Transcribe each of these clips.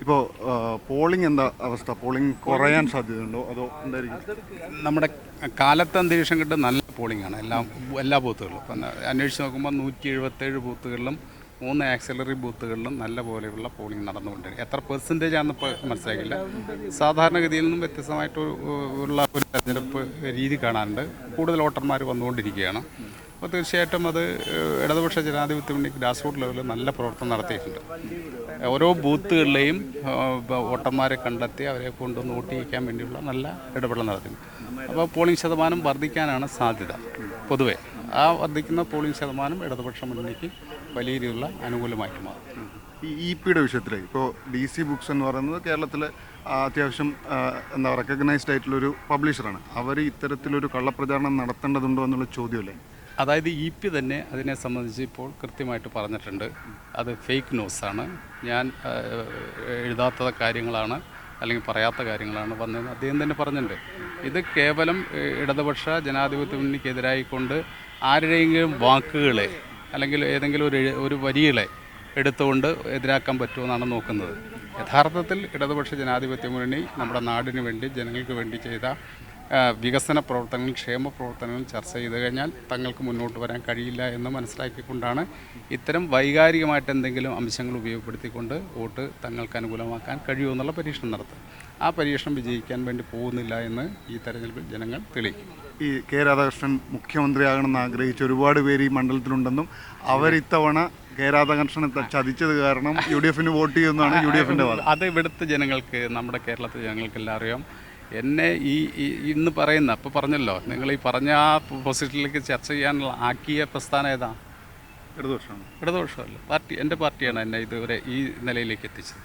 ഇപ്പോൾ പോളിംഗ് എന്താ അവസ്ഥ? പോളിംഗ് കുറയാൻ സാധ്യതയുണ്ടോ അതോ എന്തായിരിക്കും? നമ്മുടെ കാലത്തെ അന്തരീക്ഷം കിട്ടും നല്ല പോളിംഗാണ് എല്ലാ ബൂത്തുകളിലും. ഇപ്പം അന്വേഷിച്ച് നോക്കുമ്പോൾ 177 ബൂത്തുകളിലും 3 ആക്സിലറി ബൂത്തുകളിലും നല്ല പോലെയുള്ള പോളിംഗ് നടന്നുകൊണ്ടിരിക്കും. എത്ര പെർസെൻറ്റേജ് ആണെന്ന് ഇപ്പോൾ മനസ്സിലാക്കില്ല. സാധാരണഗതിയിൽ നിന്നും വ്യത്യസ്തമായിട്ട് ഉള്ള ഒരു തെരഞ്ഞെടുപ്പ് രീതി കാണാനുണ്ട്. കൂടുതൽ വോട്ടർമാർ വന്നുകൊണ്ടിരിക്കുകയാണ്. അപ്പോൾ തീർച്ചയായിട്ടും അത് ഇടതുപക്ഷ ജനാധിപത്യ മുന്നണി ഗ്രാസ് റൂട്ട് ലെവലിൽ നല്ല പ്രവർത്തനം നടത്തിയിട്ടുണ്ട്. ഓരോ ബൂത്തുകളിലെയും വോട്ടർമാരെ കണ്ടെത്തി അവരെ കൊണ്ടുവന്ന് വോട്ട് ചെയ്യിക്കാൻ വേണ്ടിയുള്ള നല്ല ഇടപെടൽ നടത്തുന്നു. അപ്പോൾ പോളിംഗ് ശതമാനം വർദ്ധിക്കാനാണ് സാധ്യത. പൊതുവെ ആ വർദ്ധിക്കുന്ന പോളിംഗ് ശതമാനം ഇടതുപക്ഷ മുന്നണിക്ക് വലിയ രീതിയിലുള്ള അനുകൂലമായിട്ട് മാറും. ഈ പിയുടെ വിഷയത്തിൽ ഇപ്പോൾ DC ബുക്സ് എന്ന് പറയുന്നത് കേരളത്തിലെ അത്യാവശ്യം എന്താ റെക്കഗ്നൈസ്ഡ് ആയിട്ടുള്ളൊരു പബ്ലിഷറാണ്. അവർ ഇത്തരത്തിലൊരു കള്ളപ്രചാരണം നടത്തേണ്ടതുണ്ടോ എന്നുള്ള ചോദ്യമല്ലേ? അതായത് തന്നെ അതിനെ സംബന്ധിച്ച് ഇപ്പോൾ കൃത്യമായിട്ട് പറഞ്ഞിട്ടുണ്ട്. അത് ഫേക്ക് ന്യൂസാണ്, ഞാൻ എഴുതാത്ത കാര്യങ്ങളാണ് അല്ലെങ്കിൽ പറയാത്ത കാര്യങ്ങളാണ് വന്നതെന്ന് അദ്ദേഹം തന്നെ പറഞ്ഞിട്ടുണ്ട്. ഇത് കേവലം ഇടതുപക്ഷ ജനാധിപത്യ മുന്നണിക്കെതിരായിക്കൊണ്ട് ആരുടെയെങ്കിലും വാക്കുകളെ അല്ലെങ്കിൽ ഏതെങ്കിലും ഒരു വരികളെ എടുത്തുകൊണ്ട് എതിരാക്കാൻ പറ്റുമെന്നാണ് നോക്കുന്നത്. യഥാർത്ഥത്തിൽ ഇടതുപക്ഷ ജനാധിപത്യ മുന്നണി നമ്മുടെ നാടിന് വേണ്ടി ജനങ്ങൾക്ക് വേണ്ടി ചെയ്ത വികസന പ്രവർത്തനങ്ങൾ ക്ഷേമ പ്രവർത്തനങ്ങൾ ചർച്ച ചെയ്ത് കഴിഞ്ഞാൽ തങ്ങൾക്ക് മുന്നോട്ട് വരാൻ കഴിയില്ല എന്ന് മനസ്സിലാക്കിക്കൊണ്ടാണ് ഇത്തരം വൈകാരികമായിട്ട് എന്തെങ്കിലും അംശങ്ങൾ ഉപയോഗപ്പെടുത്തിക്കൊണ്ട് വോട്ട് തങ്ങൾക്ക് അനുകൂലമാക്കാൻ കഴിയുമെന്നുള്ള പരീക്ഷണം നടത്തും. ആ പരീക്ഷണം വിജയിക്കാൻ വേണ്ടി പോകുന്നില്ല എന്ന് ഈ തെരഞ്ഞെടുപ്പിൽ ജനങ്ങൾ തെളിയിക്കും. ഈ കെ രാധാകൃഷ്ണൻ മുഖ്യമന്ത്രിയാകണമെന്ന് ആഗ്രഹിച്ച ഒരുപാട് പേര് ഈ മണ്ഡലത്തിലുണ്ടെന്നും അവരിത്തവണ കെ രാധാകൃഷ്ണനെ ചതിച്ചത് കാരണം UDF വോട്ട് ചെയ്യുന്നതാണ് UDFൻ്റെ വാദം. അത് ഇവിടുത്തെ ജനങ്ങൾക്ക്, നമ്മുടെ കേരളത്തിലെ ജനങ്ങൾക്കെല്ലാം അറിയാം. എന്നെ ഇന്ന് പറയുന്ന ഇപ്പോൾ പറഞ്ഞല്ലോ, നിങ്ങൾ ഈ പറഞ്ഞ ആ പൊസിഷനിലേക്ക് ചർച്ച ചെയ്യാനുള്ള ആക്കിയ പ്രസ്ഥാനം ഏതാ? ഇടതുപക്ഷമല്ല, എൻ്റെ പാർട്ടിയാണ് എന്നെ ഇതുവരെ ഈ നിലയിലേക്ക് എത്തിച്ചത്.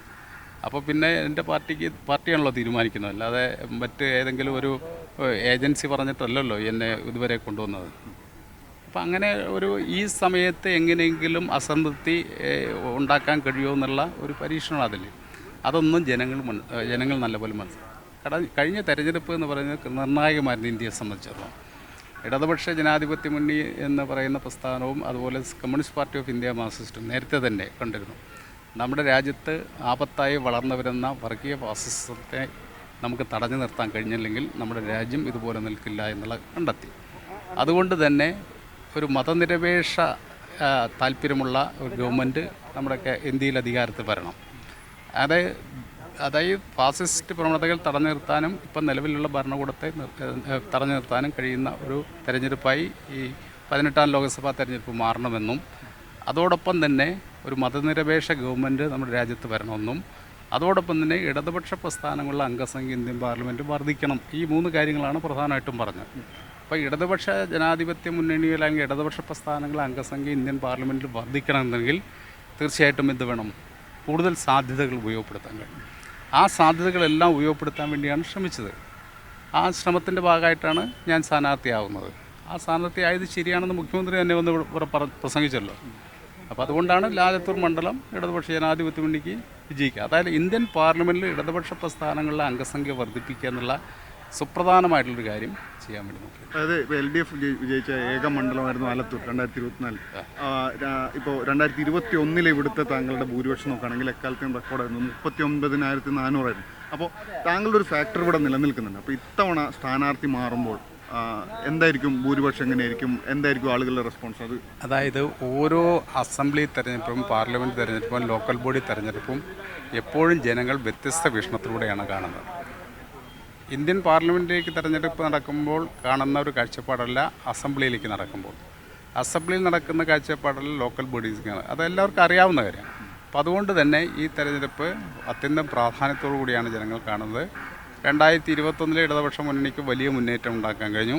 അപ്പോൾ പിന്നെ എൻ്റെ പാർട്ടിയാണല്ലോ തീരുമാനിക്കുന്നത്, അല്ലാതെ മറ്റ് ഏതെങ്കിലും ഒരു ഏജൻസി പറഞ്ഞിട്ടല്ലല്ലോ എന്നെ ഇതുവരെ കൊണ്ടുവന്നത്. അപ്പം അങ്ങനെ ഈ സമയത്ത് എങ്ങനെയെങ്കിലും അസംതൃപ്തി ഉണ്ടാക്കാൻ കഴിയുമോ എന്നുള്ള ഒരു പരീക്ഷണം അതിൽ. അതൊന്നും ജനങ്ങൾ നല്ലപോലെ മനസ്സിലാക്കും. കഴിഞ്ഞ തെരഞ്ഞെടുപ്പ് എന്ന് പറയുന്നത് നിർണായകമായിരുന്നു ഇന്ത്യയെ സംബന്ധിച്ചിടത്തോളം. ഇടതുപക്ഷ ജനാധിപത്യ മുന്നണി എന്ന് പറയുന്ന പ്രസ്ഥാനവും അതുപോലെ കമ്മ്യൂണിസ്റ്റ് പാർട്ടി ഓഫ് ഇന്ത്യ മാർക്സിസ്റ്റും നേരത്തെ തന്നെ കണ്ടിരുന്നു. നമ്മുടെ രാജ്യത്ത് ആപത്തായി വളർന്നു വരുന്ന വർഗീയ ഫാസിസത്തെ നമുക്ക് തടഞ്ഞു നിർത്താൻ കഴിഞ്ഞില്ലെങ്കിൽ നമ്മുടെ രാജ്യം ഇതുപോലെ നിൽക്കില്ല എന്നുള്ളത് കണ്ടെത്തി. അതുകൊണ്ട് തന്നെ ഒരു മതനിരപേക്ഷ താല്പര്യമുള്ള ഒരു ഗവൺമെൻറ് നമ്മുടെ ഇന്ത്യയിൽ അധികാരത്തിൽ വരണം. അതായത് ഫാസിസ്റ്റ് പ്രവണതകൾ തടഞ്ഞു നിർത്താനും ഇപ്പം നിലവിലുള്ള ഭരണകൂടത്തെ തടഞ്ഞു നിർത്താനും കഴിയുന്ന ഒരു തെരഞ്ഞെടുപ്പായി ഈ 18ാം ലോക്സഭാ തെരഞ്ഞെടുപ്പ് മാറണമെന്നും അതോടൊപ്പം തന്നെ ഒരു മതനിരപേക്ഷ ഗവൺമെൻറ് നമ്മുടെ രാജ്യത്ത് വരണമെന്നും അതോടൊപ്പം തന്നെ ഇടതുപക്ഷ പ്രസ്ഥാനങ്ങളുടെ അംഗസംഖ്യ ഇന്ത്യൻ പാർലമെൻറ്റ് വർദ്ധിക്കണം. ഈ 3 കാര്യങ്ങളാണ് പ്രധാനമായിട്ടും പറഞ്ഞത്. അപ്പോൾ ഇടതുപക്ഷ ജനാധിപത്യ മുന്നണി അല്ലെങ്കിൽ ഇടതുപക്ഷ പ്രസ്ഥാനങ്ങളുടെ അംഗസംഖ്യ ഇന്ത്യൻ പാർലമെൻറ്റിൽ വർദ്ധിക്കണമെന്നെങ്കിൽ തീർച്ചയായിട്ടും എന്ത് വേണം? കൂടുതൽ സാധ്യതകൾ ഉപയോഗപ്പെടുത്താൻ കഴിയും. ആ സാധ്യതകളെല്ലാം ഉപയോഗപ്പെടുത്താൻ വേണ്ടിയാണ് ശ്രമിച്ചത്. ആ ശ്രമത്തിൻ്റെ ഭാഗമായിട്ടാണ് ഞാൻ സ്ഥാനാർത്ഥിയാവുന്നത്. ആ സ്ഥാനാർത്ഥിയായത് ശരിയാണെന്ന് മുഖ്യമന്ത്രി തന്നെ വന്ന് ഇവിടെ പ്രസംഗിച്ചല്ലോ. അപ്പോൾ അതുകൊണ്ടാണ് ലാലത്തൂർ മണ്ഡലം ഇടതുപക്ഷ ജനാധിപത്യ മുന്നണിക്ക് വിജയിക്കുക. അതായത് ഇന്ത്യൻ പാർലമെൻറ്റിൽ ഇടതുപക്ഷ പ്രസ്ഥാനങ്ങളുടെ അംഗസംഖ്യ വർദ്ധിപ്പിക്കുക എന്നുള്ള സുപ്രധാനമായിട്ടുള്ളൊരു കാര്യം ചെയ്യാൻ വേണ്ടി നോക്കി. അതായത് LDF വിജയിച്ച ഏക മണ്ഡലമായിരുന്നു ആലത്തൂർ 2024. ഇപ്പോൾ 2021 ഇവിടുത്തെ താങ്കളുടെ ഭൂരിപക്ഷം നോക്കുകയാണെങ്കിൽ എക്കാലത്തെയും റെക്കോർഡായിരുന്നു 39,400. അപ്പോൾ താങ്കളുടെ ഒരു ഫാക്ടർ ഇവിടെ നിലനിൽക്കുന്നുണ്ട്. അപ്പോൾ ഇത്തവണ സ്ഥാനാർത്ഥി മാറുമ്പോൾ എന്തായിരിക്കും ഭൂരിപക്ഷം, എങ്ങനെയായിരിക്കും, എന്തായിരിക്കും ആളുകളുടെ റെസ്പോൺസ്? അതായത് ഓരോ അസംബ്ലി തെരഞ്ഞെടുപ്പും പാർലമെൻറ്റ് തെരഞ്ഞെടുപ്പും ലോക്കൽ ബോഡി തെരഞ്ഞെടുപ്പും എപ്പോഴും ജനങ്ങൾ വ്യത്യസ്ത വീക്ഷണത്തിലൂടെയാണ് കാണുന്നത്. ഇന്ത്യൻ പാർലമെൻറ്റിലേക്ക് തെരഞ്ഞെടുപ്പ് നടക്കുമ്പോൾ കാണുന്ന ഒരു കാഴ്ചപ്പാടല്ല അസംബ്ലിയിലേക്ക് നടക്കുമ്പോൾ. അസംബ്ലിയിൽ നടക്കുന്ന കാഴ്ചപ്പാടല്ല ലോക്കൽ ബോഡീസിനാണ്. അതെല്ലാവർക്കും അറിയാവുന്ന കാര്യമാണ്. അപ്പോൾ അതുകൊണ്ട് തന്നെ ഈ തെരഞ്ഞെടുപ്പ് അത്യന്തം പ്രാധാന്യത്തോടു കൂടിയാണ് ജനങ്ങൾ കാണുന്നത്. 2021 ഇടതുപക്ഷ മുന്നണിക്ക് വലിയ മുന്നേറ്റം ഉണ്ടാക്കാൻ കഴിഞ്ഞു.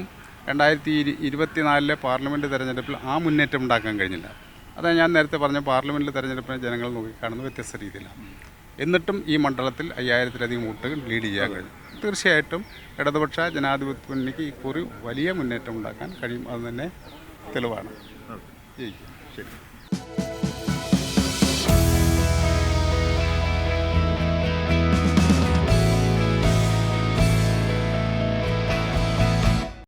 2024 പാർലമെൻറ്റ് തെരഞ്ഞെടുപ്പിൽ ആ മുന്നേറ്റം ഉണ്ടാക്കാൻ കഴിഞ്ഞില്ല. അതാണ് ഞാൻ നേരത്തെ പറഞ്ഞ പാർലമെൻറ്റ് തെരഞ്ഞെടുപ്പിനെ ജനങ്ങൾ നോക്കിക്കാണുന്നത് വ്യത്യസ്ത രീതിയിലാണ്. എന്നിട്ടും ഈ മണ്ഡലത്തിൽ 5000-ലധികം വോട്ടുകൾ ലീഡ് ചെയ്യാൻ കഴിഞ്ഞു. തീർച്ചയായിട്ടും ഇടതുപക്ഷ ജനാധിപത്യ മുന്നണിക്ക് ഇക്കുറി വലിയ മുന്നേറ്റം ഉണ്ടാക്കാൻ കഴിയും. അത് തന്നെ തെളിവാണ്. ശരി.